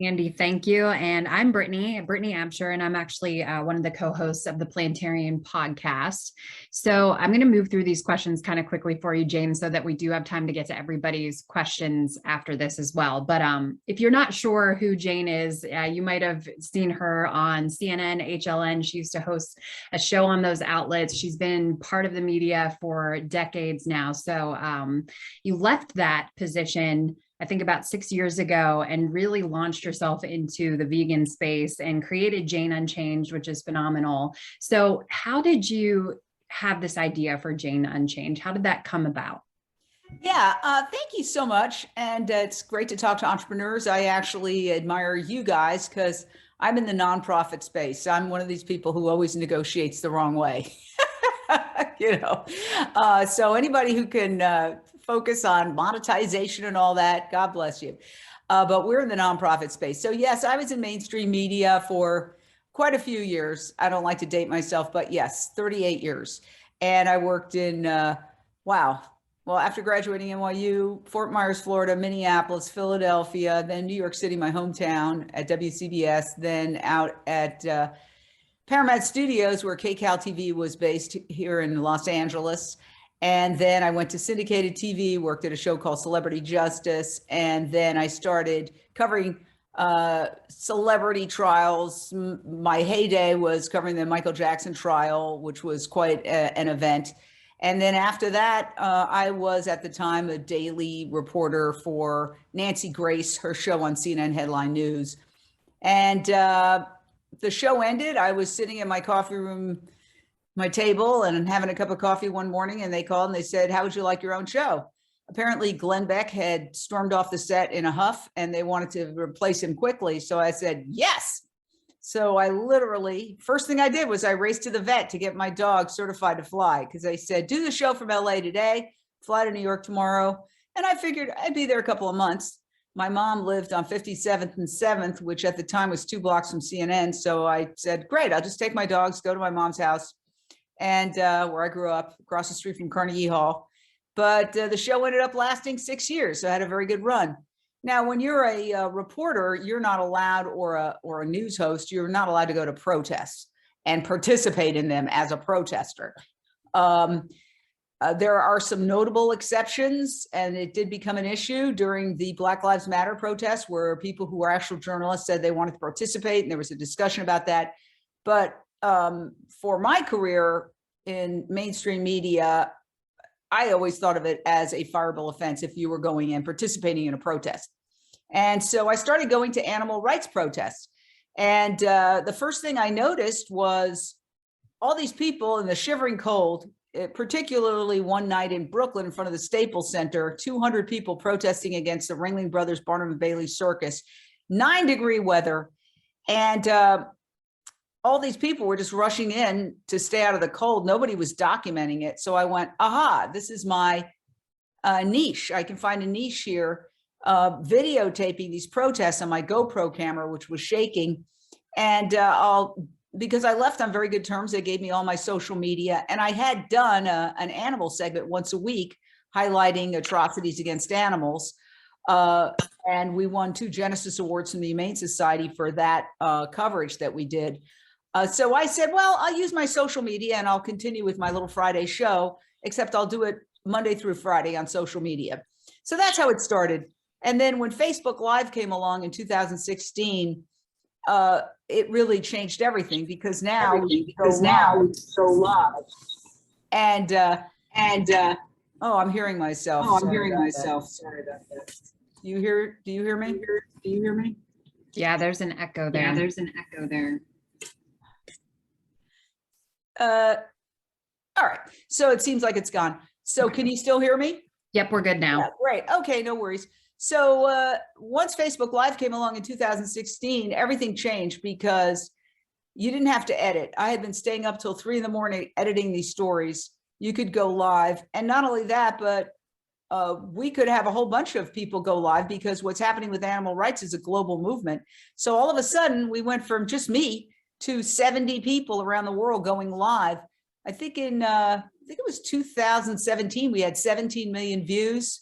Andy, thank you. And I'm Brittany Absher, and I'm actually one of the co-hosts of the Plantarion podcast. So I'm going to move through these questions kind of quickly for you, Jane, so that we do have time to get to everybody's questions after this as well. But if you're not sure who Jane is, you might have seen her on CNN, HLN. She used to host a show on those outlets. She's been part of the media for decades now. So you left that position, I think, about 6 years ago, and really launched yourself into the vegan space and created Jane Unchanged, which is phenomenal. So how did you have this idea for Jane Unchanged? How did that come about? Yeah, thank you so much. And it's great to talk to entrepreneurs. I actually admire you guys because I'm in the nonprofit space. I'm one of these people who always negotiates the wrong way. So anybody who can focus on monetization and all that, God bless you. But we're in the nonprofit space. So yes, I was in mainstream media for quite a few years. I don't like to date myself, but yes, 38 years. And I worked in, after graduating NYU, Fort Myers, Florida, Minneapolis, Philadelphia, then New York City, my hometown, at WCBS, then out at Paramount Studios, where KCAL TV was based here in Los Angeles. And then I went to syndicated TV, worked at a show called Celebrity Justice. And then I started covering celebrity trials. My heyday was covering the Michael Jackson trial, which was quite an event. And then after that, I was at the time a daily reporter for Nancy Grace, her show on CNN Headline News. And the show ended. I was sitting in my coffee room, my table, and having a cup of coffee one morning, and they called and they said, "How would you like your own show?" Apparently Glenn Beck had stormed off the set in a huff and they wanted to replace him quickly. So I said, yes. So I literally, first thing I did was I raced to the vet to get my dog certified to fly, because they said, do the show from LA today, fly to New York tomorrow. And I figured I'd be there a couple of months. My mom lived on 57th and 7th, which at the time was 2 blocks from CNN. So I said, great, I'll just take my dogs, go to my mom's house, and where I grew up, across the street from Carnegie Hall. But the show ended up lasting 6 years, so I had a very good run. Now, when you're a reporter, you're not allowed, or a news host, you're not allowed to go to protests and participate in them as a protester. There are some notable exceptions, and it did become an issue during the Black Lives Matter protests, where people who were actual journalists said they wanted to participate, and there was a discussion about that. But for my career in mainstream media, I always thought of it as a fireable offense if you were going and participating in a protest. And so I started going to animal rights protests. And the first thing I noticed was all these people in the shivering cold, particularly one night in Brooklyn in front of the Staples Center, 200 people protesting against the Ringling Brothers Barnum and Bailey Circus, 9-degree weather. And all these people were just rushing in to stay out of the cold. Nobody was documenting it. So I went, aha, this is my niche. I can find a niche here, videotaping these protests on my GoPro camera, which was shaking. And because I left on very good terms, they gave me all my social media. And I had done an animal segment once a week, highlighting atrocities against animals. And we won 2 Genesis Awards from the Humane Society for that coverage that we did. So I said, well, I'll use my social media and I'll continue with my little Friday show, except I'll do it Monday through Friday on social media. So that's how it started. And then when Facebook Live came along in 2016, it really changed everything, because now it's so live. And oh, I'm hearing myself. Oh, I'm hearing myself. Sorry about that. Do you hear me? Do you hear me? Yeah, there's an echo there. Yeah, there's an echo there. All right. So it seems like it's gone. So can you still hear me? Yep, we're good now. Yeah, great. Okay, no worries. So once Facebook Live came along in 2016, everything changed, because you didn't have to edit. I had been staying up till 3 in the morning editing these stories. You could go live. And not only that, but we could have a whole bunch of people go live, because what's happening with animal rights is a global movement. So all of a sudden we went from just me to 70 people around the world going live. I think it was 2017, we had 17 million views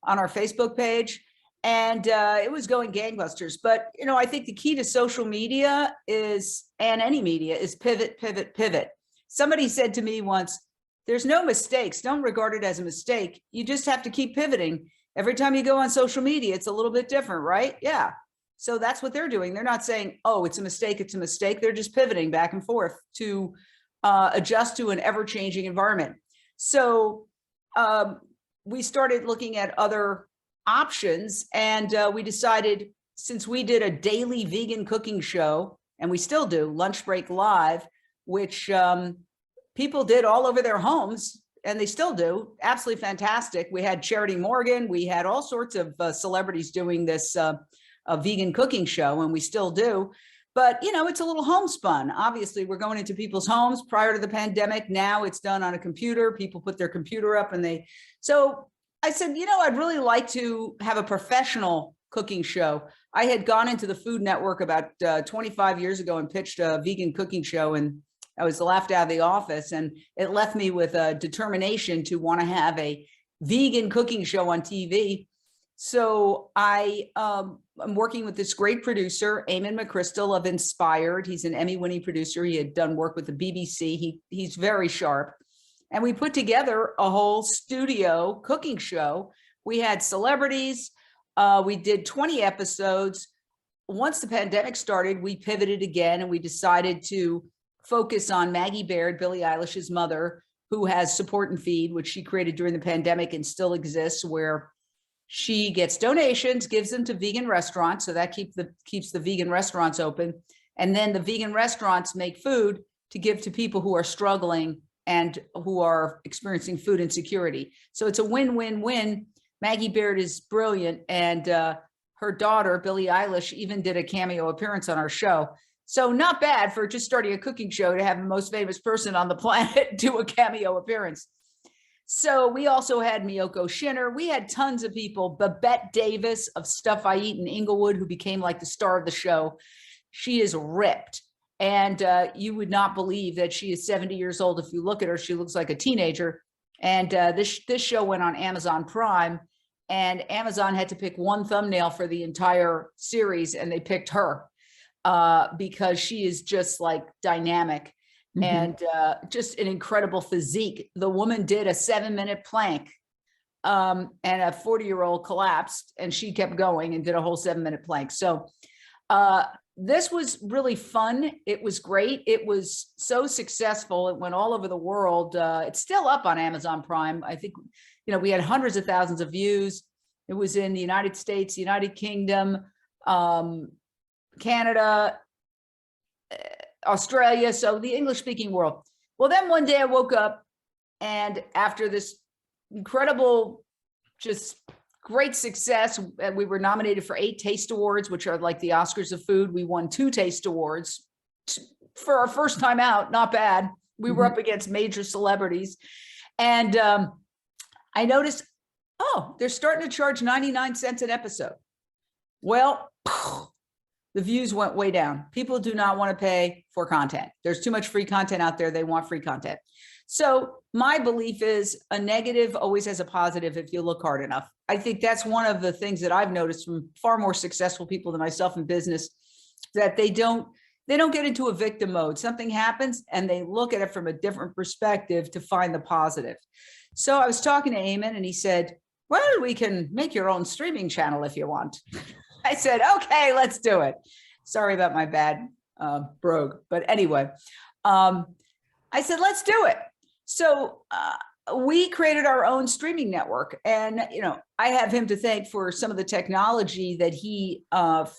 on our Facebook page. And it was going gangbusters. But, you know, I think the key to social media is, and any media, is pivot, pivot, pivot. Somebody said to me once, there's no mistakes. Don't regard it as a mistake. You just have to keep pivoting. Every time you go on social media, it's a little bit different, right? Yeah. So that's what they're doing. They're not saying, oh, it's a mistake, it's a mistake. They're just pivoting back and forth to adjust to an ever-changing environment. So we started looking at other options, and we decided, since we did a daily vegan cooking show, and we still do, Lunch Break Live, which people did all over their homes, and they still do, absolutely fantastic. We had Charity Morgan, we had all sorts of celebrities doing this vegan cooking show, and we still do. But, you know, it's a little homespun. Obviously, we're going into people's homes. Prior to the pandemic, now it's done on a computer. People put their computer up, and so I said, you know, I'd really like to have a professional cooking show. I had gone into the Food Network about 25 years ago and pitched a vegan cooking show, and I was laughed out of the office, and it left me with a determination to want to have a vegan cooking show on TV. So I'm working with this great producer, Eamon McChrystal of Inspired. He's an Emmy-winning producer. He had done work with the BBC. He's very sharp. And we put together a whole studio cooking show. We had celebrities. We did 20 episodes. Once the pandemic started, we pivoted again, and we decided to focus on Maggie Baird, Billie Eilish's mother, who has Support and Feed, which she created during the pandemic and still exists, where she gets donations, gives them to vegan restaurants. So that keeps the vegan restaurants open. And then the vegan restaurants make food to give to people who are struggling and who are experiencing food insecurity. So it's a win-win-win. Maggie Baird is brilliant. And her daughter, Billie Eilish, even did a cameo appearance on our show. So not bad for just starting a cooking show to have the most famous person on the planet do a cameo appearance. So we also had Miyoko Shinner. We had tons of people. Babette Davis of Stuff I Eat in Inglewood, who became like the star of the show. She is ripped. And you would not believe that she is 70 years old. If you look at her, she looks like a teenager. And this show went on Amazon Prime, and Amazon had to pick one thumbnail for the entire series, and they picked her because she is just like dynamic. Mm-hmm. And just an incredible physique. The woman did a 7-minute plank, and a 40-year-old collapsed, and she kept going and did a whole 7-minute plank. So this was really fun. It was great. It was so successful. It went all over the world. It's still up on Amazon Prime. I think, you know, we had hundreds of thousands of views. It was in the United States, United Kingdom, Canada, Australia, so the English-speaking world. Well, then one day I woke up, and after this incredible, just great success, and we were nominated for 8 Taste Awards, which are like the Oscars of food. We won 2 Taste Awards for our first time out. Not bad. We were up against major celebrities. And I noticed, oh, they're starting to charge 99 cents an episode. Well, the views went way down. People do not want to pay for content. There's too much free content out there. They want free content. So my belief is a negative always has a positive if you look hard enough. I think that's one of the things that I've noticed from far more successful people than myself in business, that they don't get into a victim mode. Something happens and they look at it from a different perspective to find the positive. So I was talking to Eamon, and he said, well, we can make your own streaming channel if you want. I said, okay, let's do it. Sorry about my bad brogue. But anyway, I said, let's do it. So we created our own streaming network. And, you know, I have him to thank for some of the technology that he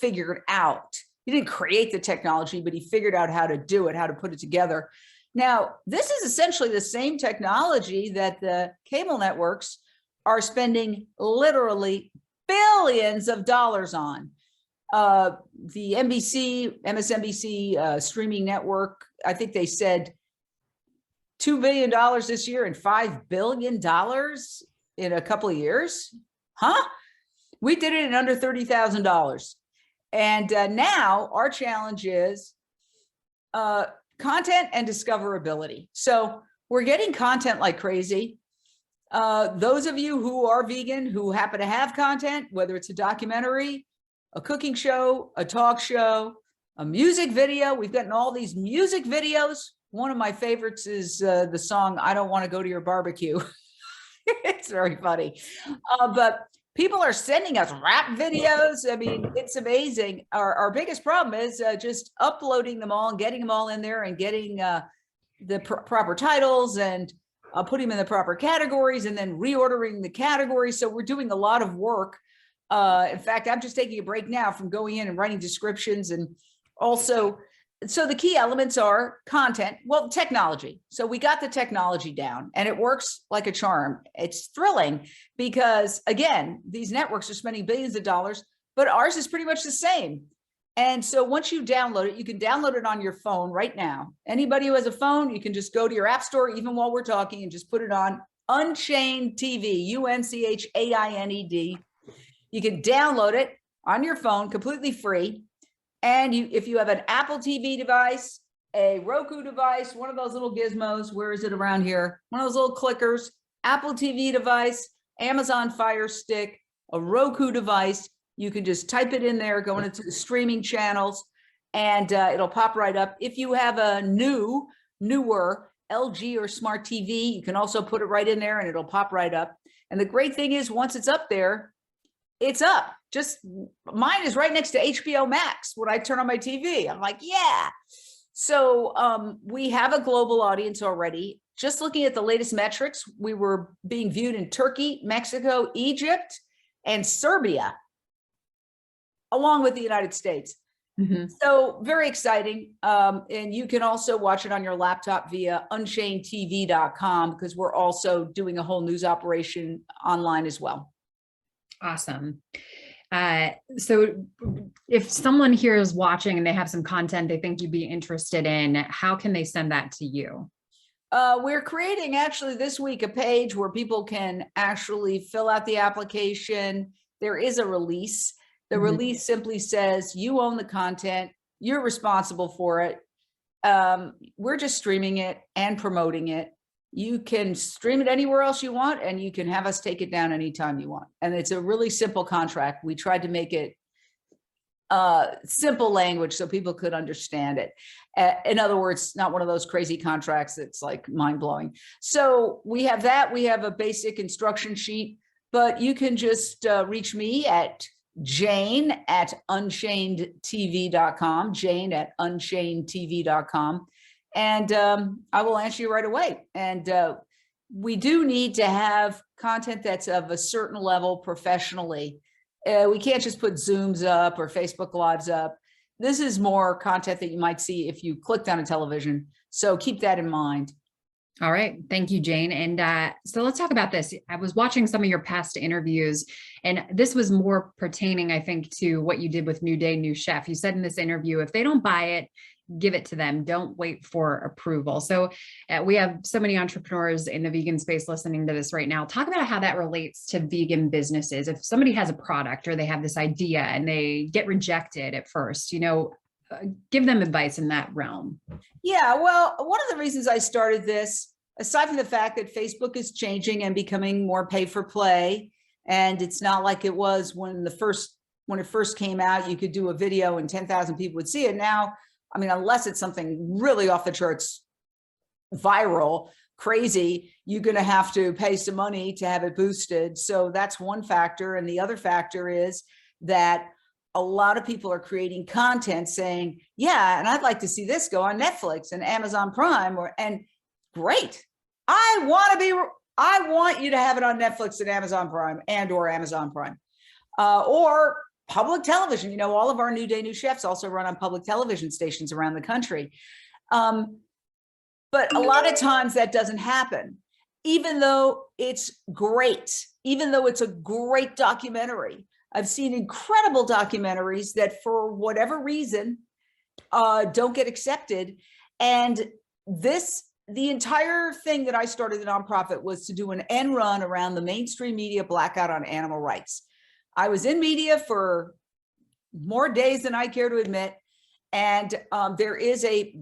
figured out. He didn't create the technology, but he figured out how to do it, how to put it together. Now, this is essentially the same technology that the cable networks are spending literally billions of dollars on. The MSNBC streaming network, I think they said $2 billion this year and $5 billion in a couple of years. Huh? We did it in under $30,000. And now our challenge is content and discoverability. So we're getting content like crazy. Those of you who are vegan, who happen to have content, whether it's a documentary, a cooking show, a talk show, a music video, we've gotten all these music videos. One of my favorites is the song, I Don't Want to Go to Your Barbecue. It's very funny. But people are sending us rap videos. I mean, it's amazing. Our biggest problem is just uploading them all and getting them all in there and getting the proper titles and putting them in the proper categories and then reordering the categories. So we're doing a lot of work. In fact, I'm just taking a break now from going in and writing descriptions. And also, so the key elements are content, well, technology. So we got the technology down and it works like a charm. It's thrilling because, again, these networks are spending billions of dollars, but ours is pretty much the same. And so once you download it, you can download it on your phone right now. Anybody who has a phone, you can just go to your app store, even while we're talking, and just put it on Unchained TV, UNCHAINED. You can download it on your phone, completely free. And if you have an Apple TV device, a Roku device, one of those little gizmos, where is it around here? One of those little clickers, Apple TV device, Amazon Fire Stick, a Roku device, you can just type it in there, go into the streaming channels, and it'll pop right up. If you have a newer LG or smart TV, you can also put it right in there and it'll pop right up. And the great thing is, once it's up there, it's up. Just mine is right next to HBO Max when I turn on my TV. I'm like, yeah. So we have a global audience already. Just looking at the latest metrics, we were being viewed in Turkey, Mexico, Egypt, and Serbia, along with the United States. Mm-hmm. So very exciting. And you can also watch it on your laptop via unchainedtv.com, because we're also doing a whole news operation online as well. Awesome. So if someone here is watching and they have some content they think you'd be interested in, how can they send that to you? We're creating actually this week a page where people can actually fill out the application. There is a release. The release simply says you own the content, you're responsible for it. We're just streaming it and promoting it. You can stream it anywhere else you want, and you can have us take it down anytime you want. And it's a really simple contract. We tried to make it simple language so people could understand it. In other words, not one of those crazy contracts that's like mind-blowing. So we have that. We have a basic instruction sheet, but you can just reach me at Jane@unchainedtv.com, Jane@unchainedtv.com. And I will answer you right away. And we do need to have content that's of a certain level professionally. We can't just put Zooms up or Facebook Lives up. This is more content that you might see if you clicked on a television. So keep that in mind. All right. Thank you, Jane. And so let's talk about this. I was watching some of your past interviews, and this was more pertaining, I think, to what you did with New Day, New Chef. You said in this interview, if they don't buy it, give it to them. Don't wait for approval. So we have so many entrepreneurs in the vegan space listening to this right now. Talk about how that relates to vegan businesses. If somebody has a product or they have this idea and they get rejected at first, give them advice in that realm. Yeah, well, one of the reasons I started this, aside from the fact that Facebook is changing and becoming more pay for play, and it's not like it was when it first came out, you could do a video and 10,000 people would see it. Now, I mean, unless it's something really off the charts, viral, crazy, you're going to have to pay some money to have it boosted. So that's one factor. And the other factor is that a lot of people are creating content saying, yeah, and I'd like to see this go on Netflix and Amazon Prime, and great. I want you to have it on Netflix and Amazon Prime or Amazon Prime, or public television. All of our New Day, New Chefs also run on public television stations around the country. But a lot of times that doesn't happen, even though it's great, even though it's a great documentary. I've seen incredible documentaries that for whatever reason don't get accepted. And the entire thing that I started the nonprofit was to do an end run around the mainstream media blackout on animal rights. I was in media for more days than I care to admit. And there is a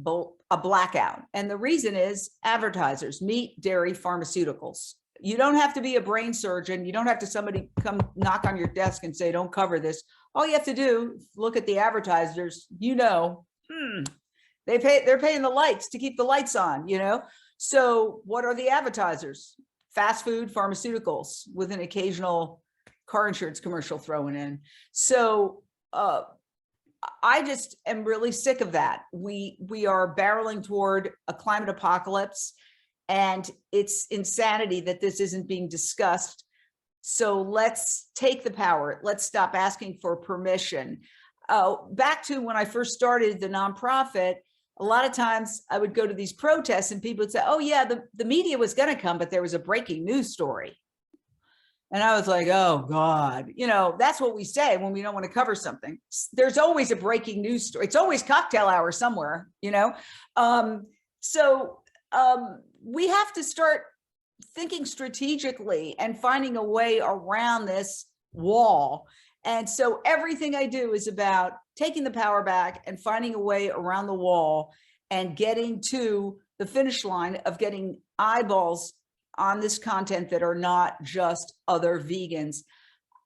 blackout. And the reason is advertisers, meat, dairy, pharmaceuticals. You don't have to be a brain surgeon. You don't have to somebody come knock on your desk and say, don't cover this. All you have to do, look at the advertisers, they're paying the lights to keep the lights on, So what are the advertisers? Fast food, pharmaceuticals, with an occasional car insurance commercial thrown in. So I just am really sick of that. We are barreling toward a climate apocalypse, and it's insanity that this isn't being discussed. So let's take the power. Let's stop asking for permission. Back to when I first started the nonprofit, a lot of times I would go to these protests and people would say, oh yeah, the media was going to come, but there was a breaking news story. And I was like, oh God, that's what we say when we don't want to cover something. There's always a breaking news story. It's always cocktail hour somewhere, we have to start thinking strategically and finding a way around this wall. And so everything I do is about taking the power back and finding a way around the wall and getting to the finish line of getting eyeballs on this content that are not just other vegans.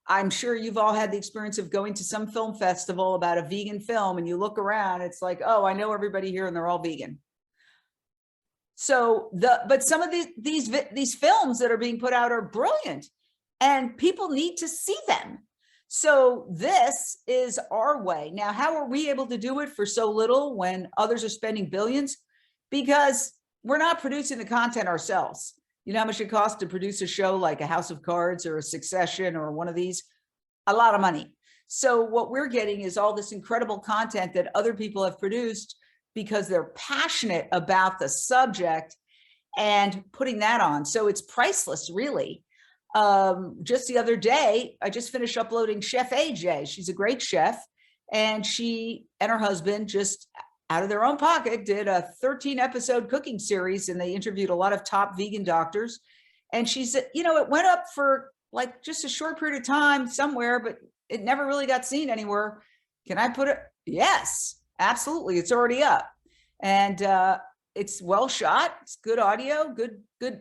I'm sure you've all had the experience of going to some film festival about a vegan film, and you look around, it's like, oh, I know everybody here and they're all vegan. So but some of these films that are being put out are brilliant, and people need to see them. So this is our way. Now, how are we able to do it for so little when others are spending billions? Because we're not producing the content ourselves. You know how much it costs to produce a show like a House of Cards or a Succession or one of these? A lot of money. So what we're getting is all this incredible content that other people have produced because they're passionate about the subject and putting that on. So it's priceless, really. Just the other day, I just finished uploading Chef AJ. She's a great chef, and she and her husband just out of their own pocket did a 13-episode cooking series, and they interviewed a lot of top vegan doctors. And she said, it went up for like just a short period of time somewhere, but it never really got seen anywhere. Can I put it? Yes, absolutely. It's already up. And it's well shot. It's good audio, good.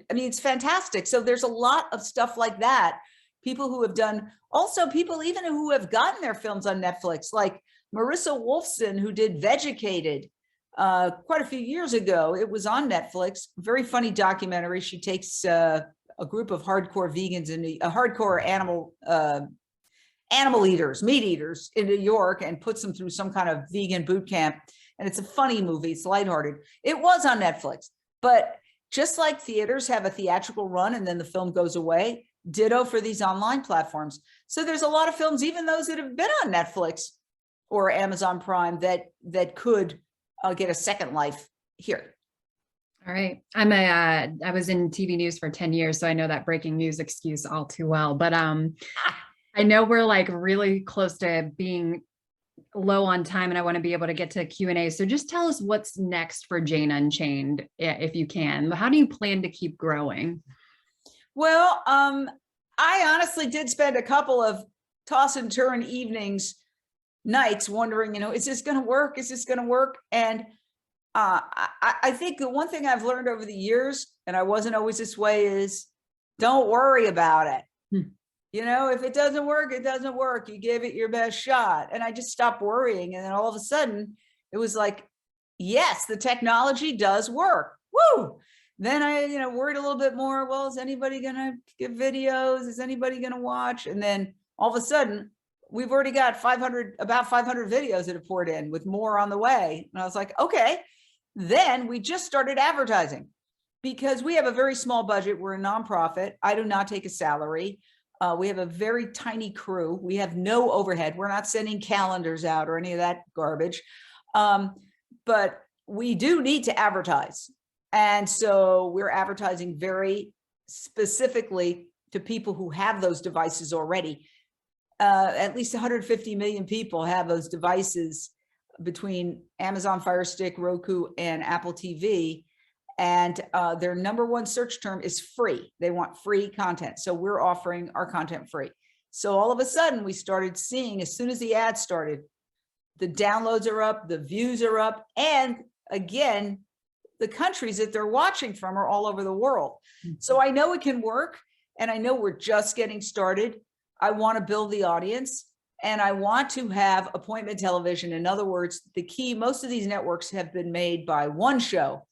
I mean, it's fantastic. So there's a lot of stuff like that. People who have done, also people even who have gotten their films on Netflix, like Marissa Wolfson, who did Vegucated quite a few years ago. It was on Netflix. Very funny documentary. She takes a group of hardcore vegans and hardcore animal eaters, meat eaters in New York, and puts them through some kind of vegan boot camp. And it's a funny movie. It's lighthearted. It was on Netflix, but just like theaters have a theatrical run and then the film goes away, ditto for these online platforms. So there's a lot of films, even those that have been on Netflix or Amazon Prime, that could get a second life here. All right. I was in TV news for 10 years, so I know that breaking news excuse all too well. But I know we're like really close to being low on time, and I want to be able to get to Q&A. So just tell us what's next for Jane Unchained, if you can. How do you plan to keep growing? Well, I honestly did spend a couple of toss and turn evenings, nights wondering, is this going to work? Is this going to work? And I think the one thing I've learned over the years, and I wasn't always this way, is don't worry about it. If it doesn't work, it doesn't work. You give it your best shot. And I just stopped worrying. And then all of a sudden it was like, yes, the technology does work. Woo! Then I, worried a little bit more. Well, is anybody going to give videos? Is anybody going to watch? And then all of a sudden we've already got about 500 videos that have poured in, with more on the way. And I was like, okay. Then we just started advertising because we have a very small budget. We're a nonprofit. I do not take a salary. We have a very tiny crew. We have no overhead. We're not sending calendars out or any of that garbage. But we do need to advertise. And so we're advertising very specifically to people who have those devices already. At least 150 million people have those devices between Amazon Fire Stick, Roku, and Apple TV. And their number one search term is free. They want free content. So we're offering our content free. So all of a sudden we started seeing, as soon as the ads started, the downloads are up, the views are up. And again, the countries that they're watching from are all over the world. So I know it can work, and I know we're just getting started. I want to build the audience, and I want to have appointment television. In other words, the key, most of these networks have been made by one show.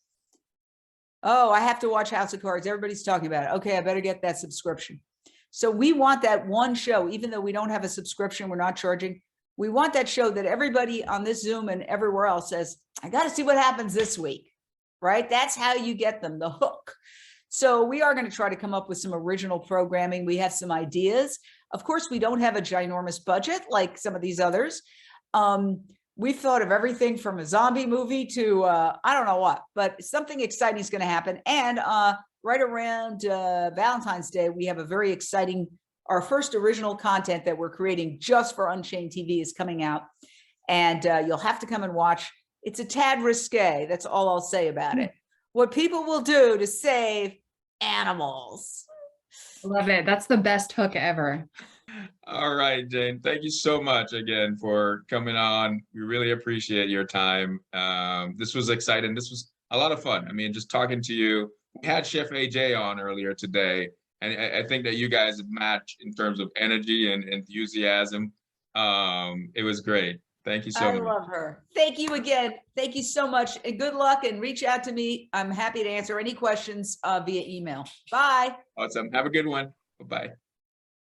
Oh, I have to watch House of Cards. Everybody's talking about it. Okay, I better get that subscription. So we want that one show, even though we don't have a subscription, we're not charging. We want that show that everybody on this Zoom and everywhere else says, I got to see what happens this week, right? That's how you get them, the hook. So we are going to try to come up with some original programming. We have some ideas. Of course, we don't have a ginormous budget like some of these others. We've thought of everything from a zombie movie to I don't know what, but something exciting is going to happen. And right around Valentine's Day, we have a very exciting, our first original content that we're creating just for Unchained TV is coming out. And you'll have to come and watch. It's a tad risque. That's all I'll say about it. What people will do to save animals. Love it. That's the best hook ever. All right, Jane, thank you so much again for coming on. We really appreciate your time. This was exciting. This was a lot of fun. I mean, just talking to you. We had Chef AJ on earlier today, and I think that you guys have matched in terms of energy and enthusiasm. It was great. Thank you so much. I love her. Thank you again. Thank you so much, and good luck, and reach out to me. I'm happy to answer any questions via email. Bye. Awesome. Have a good one. Bye-bye.